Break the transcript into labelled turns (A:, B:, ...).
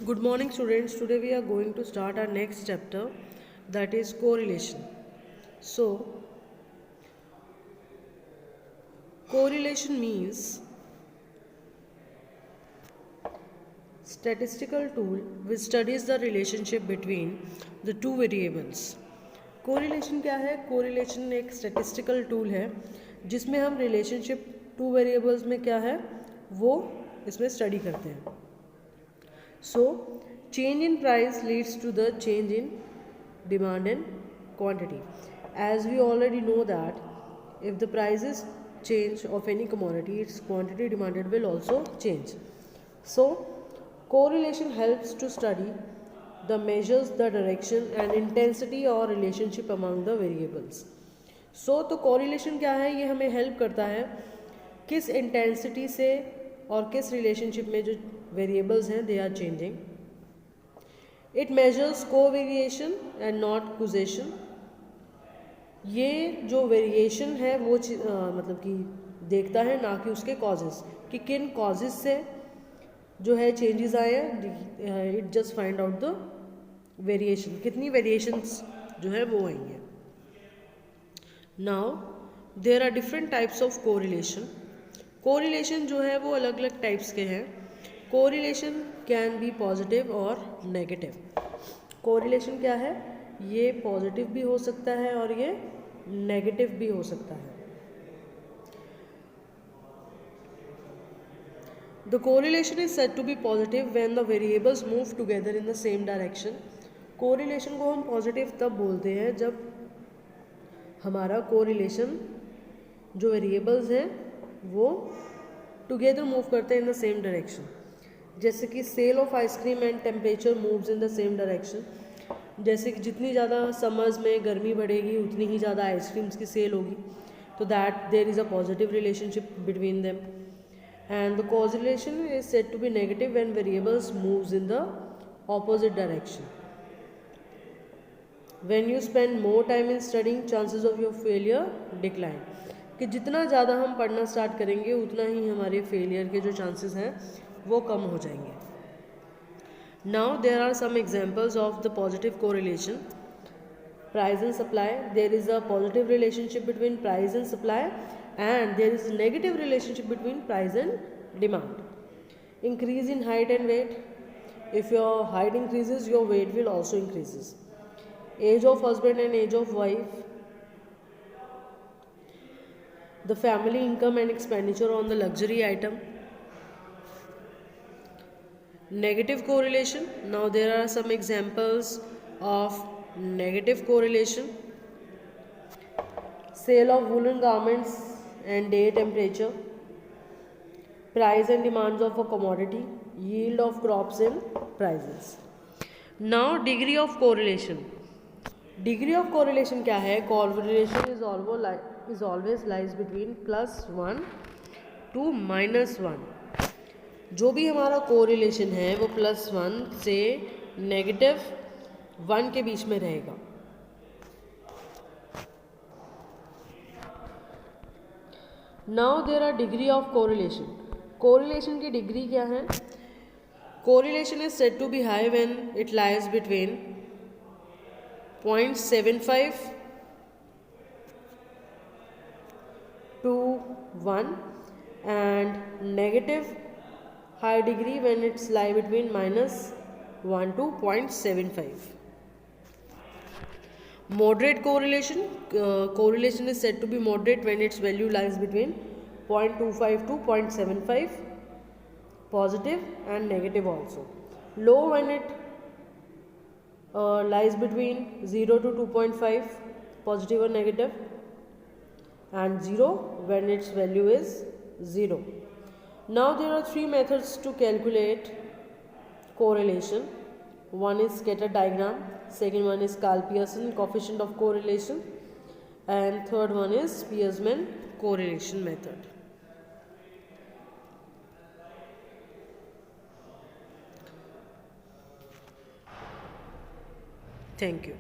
A: Good morning, students. Today we are going to start our next chapter, that is correlation. So, correlation means statistical tool which studies the relationship between the two variables. Correlation क्या है? Correlation एक statistical tool है जिसमें हम relationship two variables में क्या है वो इसमें study करते हैं. So, change in price leads to the change in demand and quantity. As we already know that if the prices change of any commodity, its quantity demanded will also change. So, correlation helps to study the measures the direction and intensity or relationship among the variables. So, तो correlation क्या है? ये हमें help करता है किस intensity से और किस relationship में जो variables हैं they are changing. It measures covariation and not causation. ये जो वेरिएशन है वो मतलब कि देखता है ना कि उसके कॉजेस कि किन कॉजेस से जो है चेंजेस आए हैं. It just find out the variation, कितनी वेरिएशंस जो है वो आई हैं. Now there are different types of correlation. Correlation जो है वो अलग अलग टाइप्स के हैं. कोरिलेशन कैन बी पॉजिटिव और नेगेटिव. कोरिलेशन क्या है? ये पॉजिटिव भी हो सकता है और ये नेगेटिव भी हो सकता है. The correlation is said to be positive when the variables move together in the same direction. Correlation को हम positive तब बोलते हैं जब हमारा correlation जो variables हैं वो together move करते हैं in the same direction. जैसे कि sale of ice cream and temperature moves in the same direction. जैसे कि जितनी ज़्यादा समर्स में गर्मी बढ़ेगी उतनी ही ज़्यादा आइसक्रीम्स की सेल होगी. तो that there is a positive relationship between them. And the correlation is said to be negative when variables moves in the opposite direction. When you spend more time in studying, chances of your failure decline. कि जितना ज़्यादा हम पढ़ना start करेंगे उतना ही हमारे failure के जो चांसेस हैं वो कम हो जाएंगे. Now there are some examples of the positive correlation. Price and supply. There is a positive relationship between price and supply, and there is a negative relationship between price and demand. Increase in height and weight. If your height increases, your weight will also increases. Age of husband and age of wife. The family income and expenditure on the luxury item. Negative correlation. Now there are some examples of negative correlation. Sale of woolen garments and day temperature. Price and demands of a commodity. Yield of crops and prices. Now degree of correlation. Degree of correlation क्या है? Correlation is always lies between +1 to -1. जो भी हमारा correlation है वो +1 से -1 के बीच में रहेगा. Now there are degree of correlation. Correlation की डिग्री क्या है? Correlation is said to be high when it lies between 0.75 to 1 and negative high degree when it's lie between -1 to 0.75. Moderate correlation. Correlation is said to be moderate when its value lies between 0.25 to 0.75. Positive and negative also. Low when it lies between 0 to 2.5, positive or negative, and 0 when its value is 0. Now there are three methods to calculate correlation. One is scatter diagram, second one is Karl-Pearson coefficient of correlation, and third one is Spearman correlation method. Thank you.